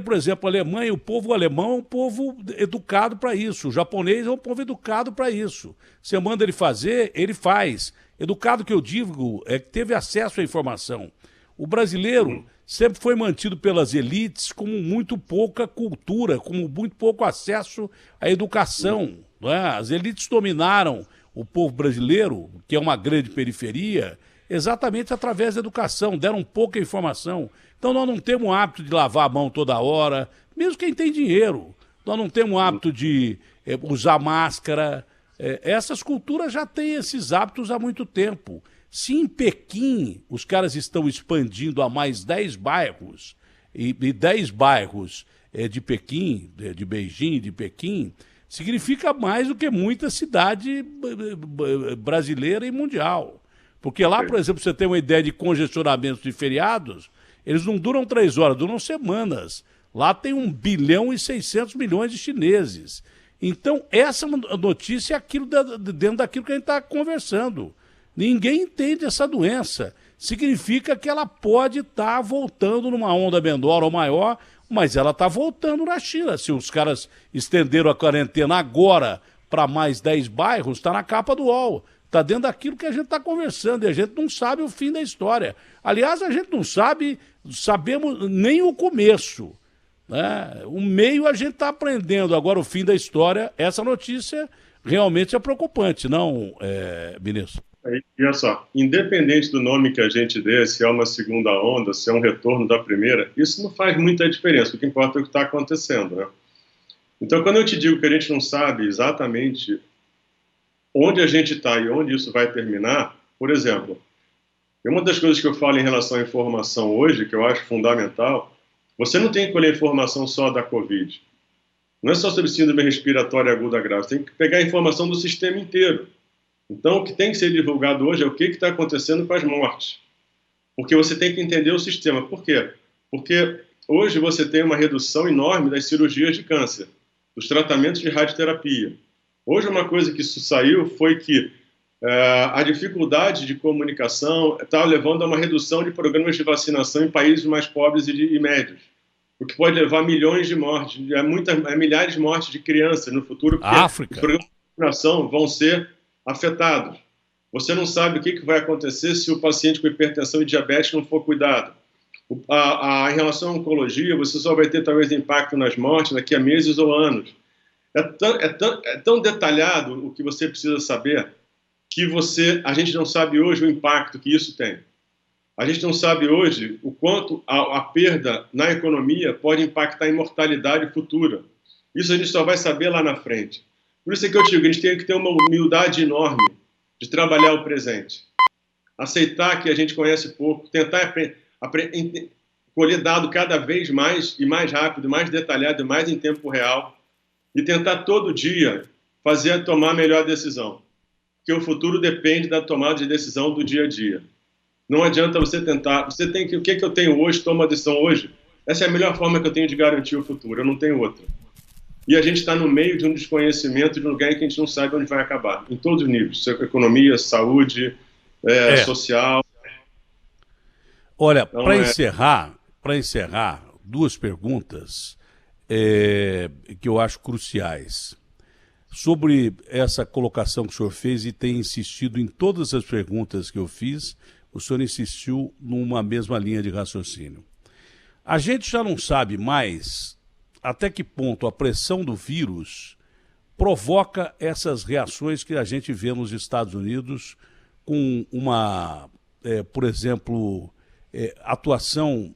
por exemplo, a Alemanha, o povo alemão é um povo educado para isso, o japonês é um povo educado para isso. Você manda ele fazer, ele faz. Educado que eu digo é que teve acesso à informação. O brasileiro sempre foi mantido pelas elites com muito pouca cultura, com muito pouco acesso à educação. Não é? As elites dominaram o povo brasileiro, que é uma grande periferia, exatamente através da educação, deram pouca informação. Então nós não temos o hábito de lavar a mão toda hora, mesmo quem tem dinheiro. Nós não temos o hábito de usar máscara. Essas culturas já têm esses hábitos há muito tempo. Se em Pequim os caras estão expandindo a mais 10 bairros, e 10 bairros de Pequim, de Beijing, de Pequim, significa mais do que muita cidade brasileira e mundial. Porque lá, por exemplo, você tem uma ideia de congestionamentos de feriados, eles não duram 3 horas, duram semanas. Lá tem 1 bilhão e 600 milhões de chineses. Então, essa notícia é aquilo dentro daquilo que a gente está conversando. Ninguém entende essa doença. Significa que ela pode estar voltando numa onda menor ou maior, mas ela está voltando na China. Se os caras estenderam a quarentena agora para mais 10 bairros, está na capa do UOL. Está dentro daquilo que a gente está conversando e a gente não sabe o fim da história. Aliás, a gente não sabemos nem o começo. Né? O meio a gente está aprendendo. Agora, o fim da história, essa notícia realmente é preocupante, não, ministro? E olha só, independente do nome que a gente dê, se é uma segunda onda, se é um retorno da primeira, isso não faz muita diferença. O que importa é o que está acontecendo, né? Então, quando eu te digo que a gente não sabe exatamente onde a gente está e onde isso vai terminar, por exemplo, uma das coisas que eu falo em relação à informação hoje, que eu acho fundamental, você não tem que colher informação só da Covid. Não é só sobre síndrome respiratória aguda grave, você tem que pegar a informação do sistema inteiro. Então, o que tem que ser divulgado hoje é o que está acontecendo com as mortes. Porque você tem que entender o sistema. Por quê? Porque hoje você tem uma redução enorme das cirurgias de câncer, dos tratamentos de radioterapia. Hoje uma coisa que saiu foi que a dificuldade de comunicação está levando a uma redução de programas de vacinação em países mais pobres e médios, o que pode levar a milhões de mortes, a milhares de mortes de crianças no futuro, porque África. os programas de vacinação vão ser afetados. Você não sabe o que vai acontecer se o paciente com hipertensão e diabetes não for cuidado. Em relação à oncologia, você só vai ter talvez impacto nas mortes daqui a meses ou anos. É tão detalhado o que você precisa saber que a gente não sabe hoje o impacto que isso tem. A gente não sabe hoje o quanto a perda na economia pode impactar a mortalidade futura. Isso a gente só vai saber lá na frente. Por isso é que eu digo, a gente tem que ter uma humildade enorme de trabalhar o presente. Aceitar que a gente conhece pouco, tentar colher dado cada vez mais e mais rápido, mais detalhado e mais em tempo real e tentar todo dia tomar a melhor decisão. Porque o futuro depende da tomada de decisão do dia a dia. Não adianta você tentar, o que eu tenho hoje, toma a decisão hoje. Essa é a melhor forma que eu tenho de garantir o futuro, eu não tenho outra. E a gente está no meio de um desconhecimento, de um lugar em que a gente não sabe onde vai acabar, em todos os níveis, economia, saúde, social. Olha, então, para encerrar, 2 perguntas que eu acho cruciais. Sobre essa colocação que o senhor fez e tem insistido em todas as perguntas que eu fiz, o senhor insistiu numa mesma linha de raciocínio. A gente já não sabe mais até que ponto a pressão do vírus provoca essas reações que a gente vê nos Estados Unidos com uma, por exemplo, atuação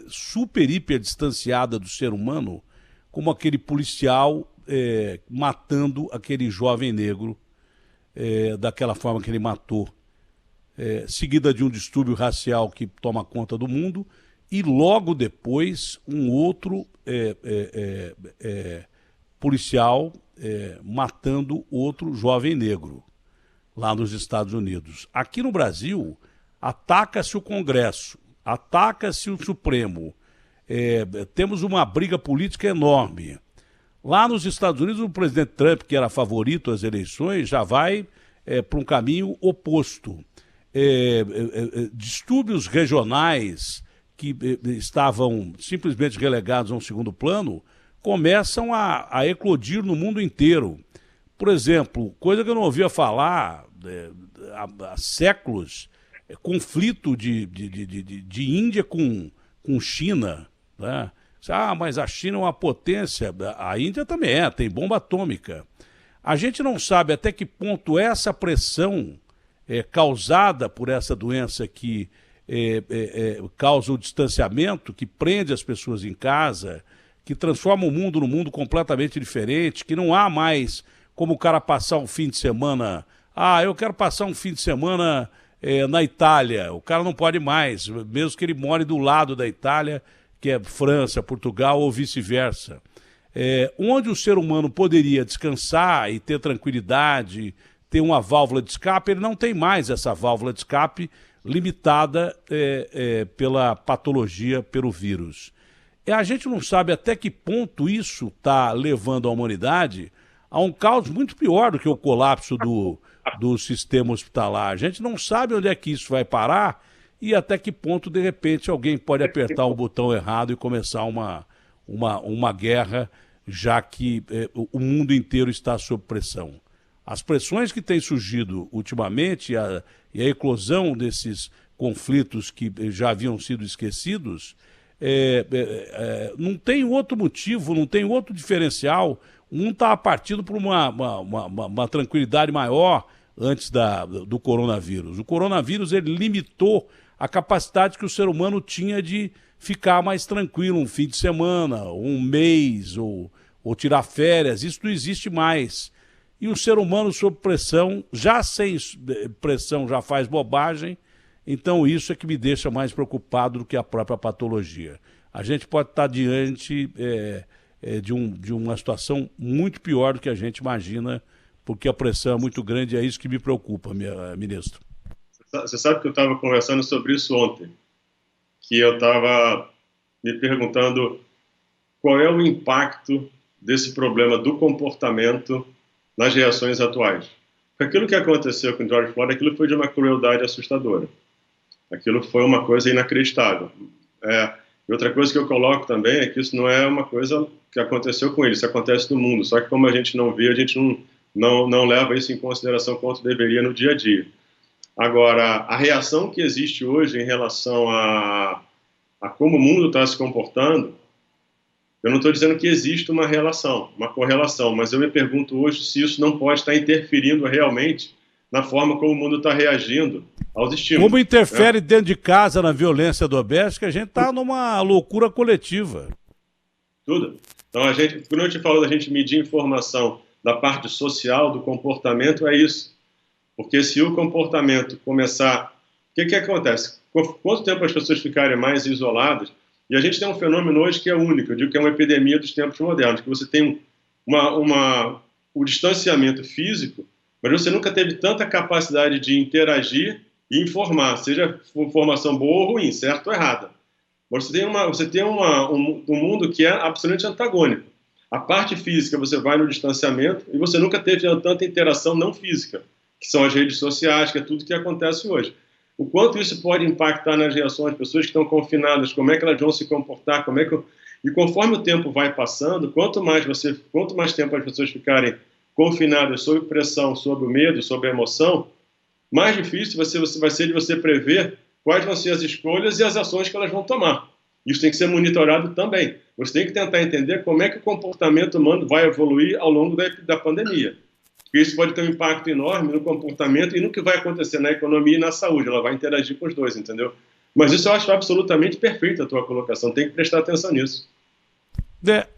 super, hiper distanciada do ser humano, como aquele policial matando aquele jovem negro daquela forma que ele matou, seguida de um distúrbio racial que toma conta do mundo, e logo depois um outro policial matando outro jovem negro lá nos Estados Unidos. Aqui no Brasil, ataca-se o Congresso, ataca-se o Supremo, temos uma briga política enorme. Lá nos Estados Unidos, o presidente Trump, que era favorito às eleições, já vai para um caminho oposto. Distúrbios regionais que estavam simplesmente relegados a um segundo plano começam a eclodir no mundo inteiro. Por exemplo, coisa que eu não ouvia falar há séculos, conflito de Índia com China, né? Mas a China é uma potência, a Índia também tem bomba atômica. A gente não sabe até que ponto essa pressão causada por essa doença que causa o distanciamento, que prende as pessoas em casa, que transforma o mundo num mundo completamente diferente, que não há mais como o cara passar um fim de semana. Eu quero passar um fim de semana na Itália. O cara não pode mais, mesmo que ele more do lado da Itália, que é França, Portugal ou vice-versa. Onde o ser humano poderia descansar e ter tranquilidade, ter uma válvula de escape, ele não tem mais essa válvula de escape limitada pela patologia, pelo vírus. A gente não sabe até que ponto isso está levando a humanidade a um caos muito pior do que o colapso do sistema hospitalar. A gente não sabe onde é que isso vai parar e até que ponto, de repente, alguém pode apertar o botão errado e começar uma guerra, já que o mundo inteiro está sob pressão. As pressões que têm surgido ultimamente e a eclosão desses conflitos que já haviam sido esquecidos, não tem outro motivo, não tem outro diferencial. Um está partindo por uma tranquilidade maior antes do coronavírus. O coronavírus ele limitou a capacidade que o ser humano tinha de ficar mais tranquilo um fim de semana, um mês, ou tirar férias. Isso não existe mais. E o ser humano sob pressão, já sem pressão, já faz bobagem. Então isso é que me deixa mais preocupado do que a própria patologia. A gente pode estar diante de uma situação muito pior do que a gente imagina, porque a pressão é muito grande e é isso que me preocupa, ministro. Você sabe que eu estava conversando sobre isso ontem, que eu estava me perguntando qual é o impacto desse problema do comportamento nas reações atuais. Porque aquilo que aconteceu com George Floyd, aquilo foi de uma crueldade assustadora. Aquilo foi uma coisa inacreditável. E outra coisa que eu coloco também é que isso não é uma coisa que aconteceu com ele, isso acontece no mundo. Só que como a gente não vê, a gente não leva isso em consideração quanto deveria no dia a dia. Agora, a reação que existe hoje em relação a como o mundo está se comportando, eu não estou dizendo que existe uma relação, uma correlação, mas eu me pergunto hoje se isso não pode estar interferindo realmente na forma como o mundo está reagindo aos estímulos. Como interfere dentro de casa na violência doméstica, a gente está numa loucura coletiva. Tudo. Então, quando eu te falo da gente medir informação da parte social, do comportamento, é isso. Porque se o comportamento começar... O que acontece? Quanto tempo as pessoas ficarem mais isoladas? E a gente tem um fenômeno hoje que é único, eu digo que é uma epidemia dos tempos modernos, que você tem o distanciamento físico, mas você nunca teve tanta capacidade de interagir e informar, seja informação boa ou ruim, certo ou errada. Você tem um mundo que é absolutamente antagônico. A parte física, você vai no distanciamento e você nunca teve tanta interação não física, que são as redes sociais, que é tudo que acontece hoje. O quanto isso pode impactar nas reações, as pessoas que estão confinadas, como é que elas vão se comportar, E conforme o tempo vai passando, quanto mais tempo as pessoas ficarem confinadas, sob pressão, sob o medo, sob a emoção, mais difícil vai ser de você prever quais vão ser as escolhas e as ações que elas vão tomar. Isso tem que ser monitorado também. Você tem que tentar entender como é que o comportamento humano vai evoluir ao longo da pandemia. Porque isso pode ter um impacto enorme no comportamento e no que vai acontecer na economia e na saúde. Ela vai interagir com os dois, entendeu? Mas isso eu acho absolutamente perfeito a tua colocação, tem que prestar atenção nisso.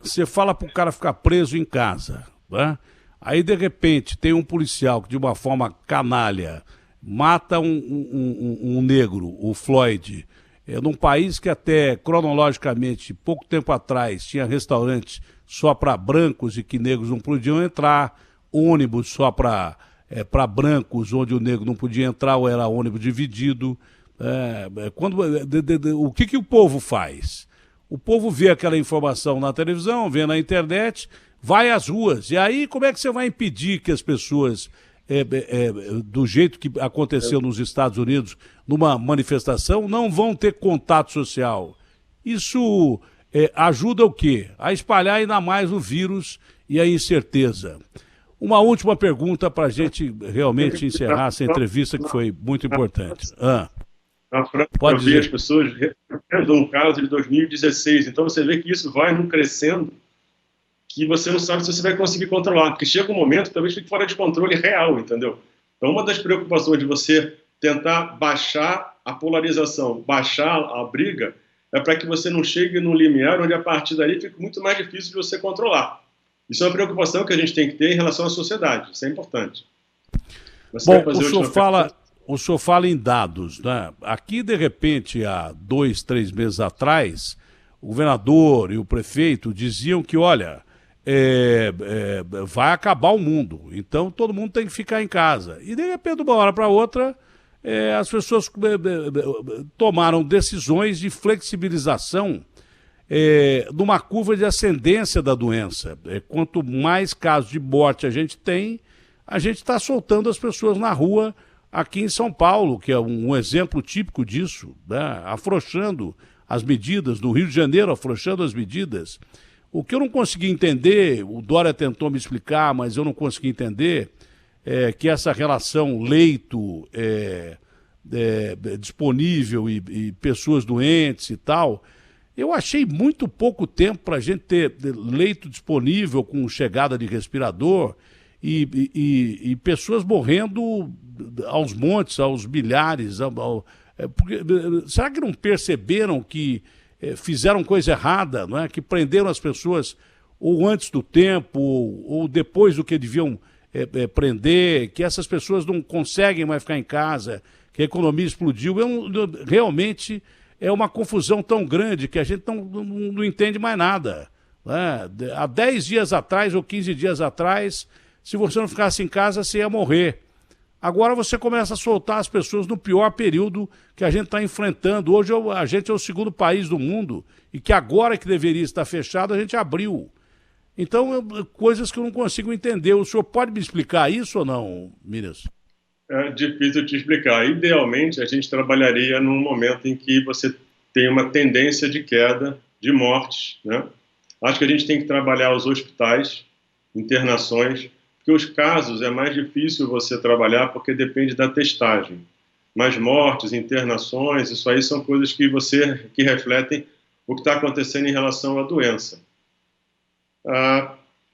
Você fala para o cara ficar preso em casa, né? Aí, de repente, tem um policial que, de uma forma canalha, mata um negro, o Floyd, num país que até, cronologicamente, pouco tempo atrás, tinha restaurantes só para brancos e que negros não podiam entrar, ônibus só para brancos, onde o negro não podia entrar, ou era ônibus dividido. O que o povo faz? O povo vê aquela informação na televisão, vê na internet, vai às ruas. E aí, como é que você vai impedir que as pessoas, do jeito que aconteceu nos Estados Unidos, numa manifestação, não vão ter contato social? Isso ajuda o quê? A espalhar ainda mais o vírus e a incerteza. Uma última pergunta para a gente realmente encerrar essa entrevista, que foi muito importante. Na França, eu vi as pessoas referendo um caso de 2016. Então, você vê que isso vai num crescendo que você não sabe se você vai conseguir controlar. Porque chega um momento que talvez fique fora de controle real, entendeu? Então, uma das preocupações de você tentar baixar a polarização, baixar a briga, é para que você não chegue num limiar onde, a partir daí, fica muito mais difícil de você controlar. Isso é uma preocupação que a gente tem que ter em relação à sociedade. Isso é importante. Bom, o senhor fala em dados, né? Aqui, de repente, há 2, 3 meses atrás, o governador e o prefeito diziam que, olha, vai acabar o mundo, então todo mundo tem que ficar em casa. E, de repente, de uma hora para outra, as pessoas tomaram decisões de flexibilização numa curva de ascendência da doença. Quanto mais casos de morte a gente está soltando as pessoas na rua, aqui em São Paulo, que é um exemplo típico disso, né? Afrouxando as medidas, no Rio de Janeiro afrouxando as medidas. O que eu não consegui entender, o Dória tentou me explicar, mas eu não consegui entender, que essa relação leito disponível e pessoas doentes e tal, eu achei muito pouco tempo para a gente ter leito disponível com chegada de respirador e pessoas morrendo aos montes, aos milhares. Será que não perceberam que fizeram coisa errada, não é? Que prenderam as pessoas ou antes do tempo ou depois do que deviam prender, que essas pessoas não conseguem mais ficar em casa, que a economia explodiu? Realmente é uma confusão tão grande que a gente não entende mais nada, né? Há 10 dias atrás ou 15 dias atrás, se você não ficasse em casa, você ia morrer. Agora você começa a soltar as pessoas no pior período que a gente está enfrentando. Hoje a gente é o segundo país do mundo e que agora que deveria estar fechado, a gente abriu. Então, coisas que eu não consigo entender. O senhor pode me explicar isso ou não, ministro? É difícil te explicar. Idealmente, a gente trabalharia num momento em que você tem uma tendência de queda de mortes, né? Acho que a gente tem que trabalhar os hospitais, internações, porque os casos é mais difícil você trabalhar porque depende da testagem. Mas mortes, internações, isso aí são coisas que refletem o que está acontecendo em relação à doença.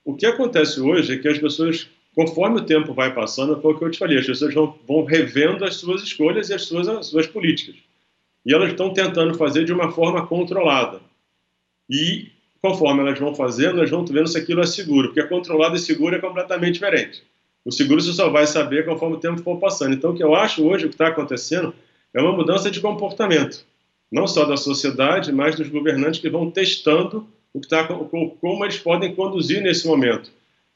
O que acontece hoje é que as pessoas, conforme o tempo vai passando, foi o que eu te falei, as pessoas vão revendo as suas escolhas e as suas políticas. E elas estão tentando fazer de uma forma controlada. E conforme elas vão fazendo, elas vão vendo se aquilo é seguro, porque controlado e seguro é completamente diferente. O seguro você só vai saber conforme o tempo for passando. Então, o que eu acho hoje, o que está acontecendo, é uma mudança de comportamento, não só da sociedade, mas dos governantes que vão testando como eles podem conduzir nesse momento.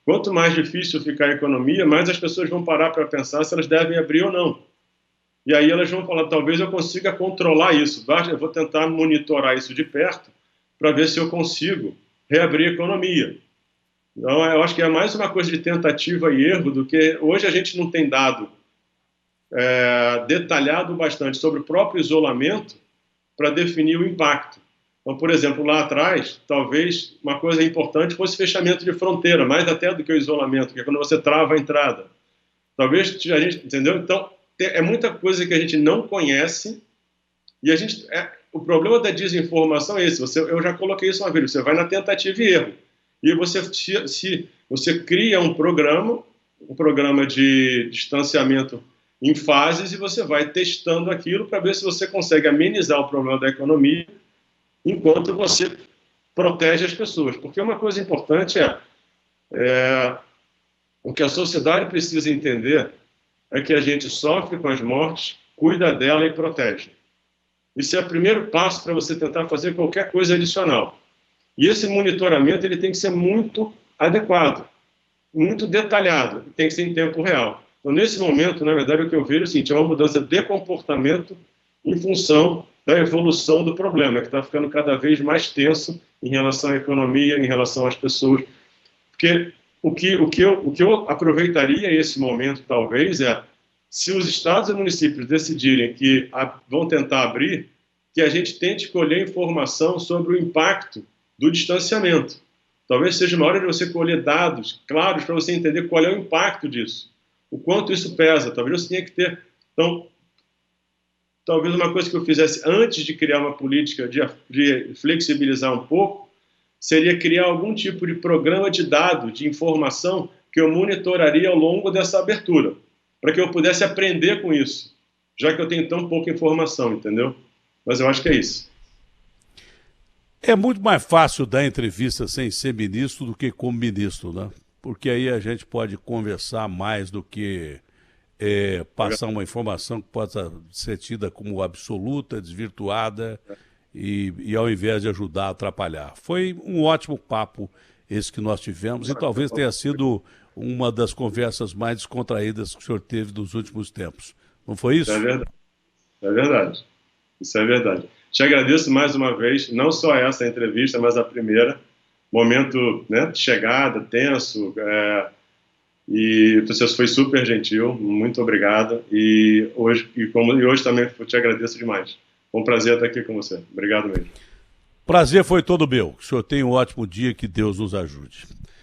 Quanto mais difícil ficar a economia, mais as pessoas vão parar para pensar se elas devem abrir ou não. E aí elas vão falar, talvez eu consiga controlar isso, eu vou tentar monitorar isso de perto, para ver se eu consigo reabrir a economia. Então, eu acho que é mais uma coisa de tentativa e erro do que... Hoje a gente não tem dado detalhado bastante sobre o próprio isolamento para definir o impacto. Então, por exemplo, lá atrás, talvez uma coisa importante fosse fechamento de fronteira, mais até do que o isolamento, que é quando você trava a entrada. Talvez a gente... Entendeu? Então, é muita coisa que a gente não conhece e a gente... O problema da desinformação é esse. Eu já coloquei isso uma vez. Você vai na tentativa e erro. E você cria um programa de distanciamento em fases e você vai testando aquilo para ver se você consegue amenizar o problema da economia enquanto você protege as pessoas. Porque uma coisa importante o que a sociedade precisa entender é que a gente sofre com as mortes, cuida dela e protege. Isso é o primeiro passo para você tentar fazer qualquer coisa adicional. E esse monitoramento ele tem que ser muito adequado, muito detalhado, tem que ser em tempo real. Então, nesse momento, na verdade, o que eu vejo é o seguinte, é uma mudança de comportamento em função da evolução do problema, que está ficando cada vez mais tenso em relação à economia, em relação às pessoas. Porque o que eu aproveitaria esse momento, talvez, se os estados e municípios decidirem que vão tentar abrir, que a gente tente colher informação sobre o impacto do distanciamento. Talvez seja uma hora de você colher dados claros para você entender qual é o impacto disso, o quanto isso pesa. Talvez você tenha que ter... Então, talvez uma coisa que eu fizesse antes de criar uma política de flexibilizar um pouco, seria criar algum tipo de programa de dados, de informação, que eu monitoraria ao longo dessa abertura, para que eu pudesse aprender com isso, já que eu tenho tão pouca informação, entendeu? Mas eu acho que é isso. É muito mais fácil dar entrevista sem ser ministro do que como ministro, né? Porque aí a gente pode conversar mais do que passar uma informação que possa ser tida como absoluta, desvirtuada e ao invés de ajudar a atrapalhar. Foi um ótimo papo esse que nós tivemos e talvez tenha sido uma das conversas mais descontraídas que o senhor teve nos últimos tempos. Não foi isso? É verdade. É verdade. Isso é verdade. Te agradeço mais uma vez, não só essa entrevista, mas a primeira. Momento, né, de chegada, tenso, e você foi super gentil, muito obrigado. E hoje também te agradeço demais. Foi um prazer estar aqui com você. Obrigado mesmo. Prazer foi todo meu. Que o senhor tenha um ótimo dia, que Deus nos ajude.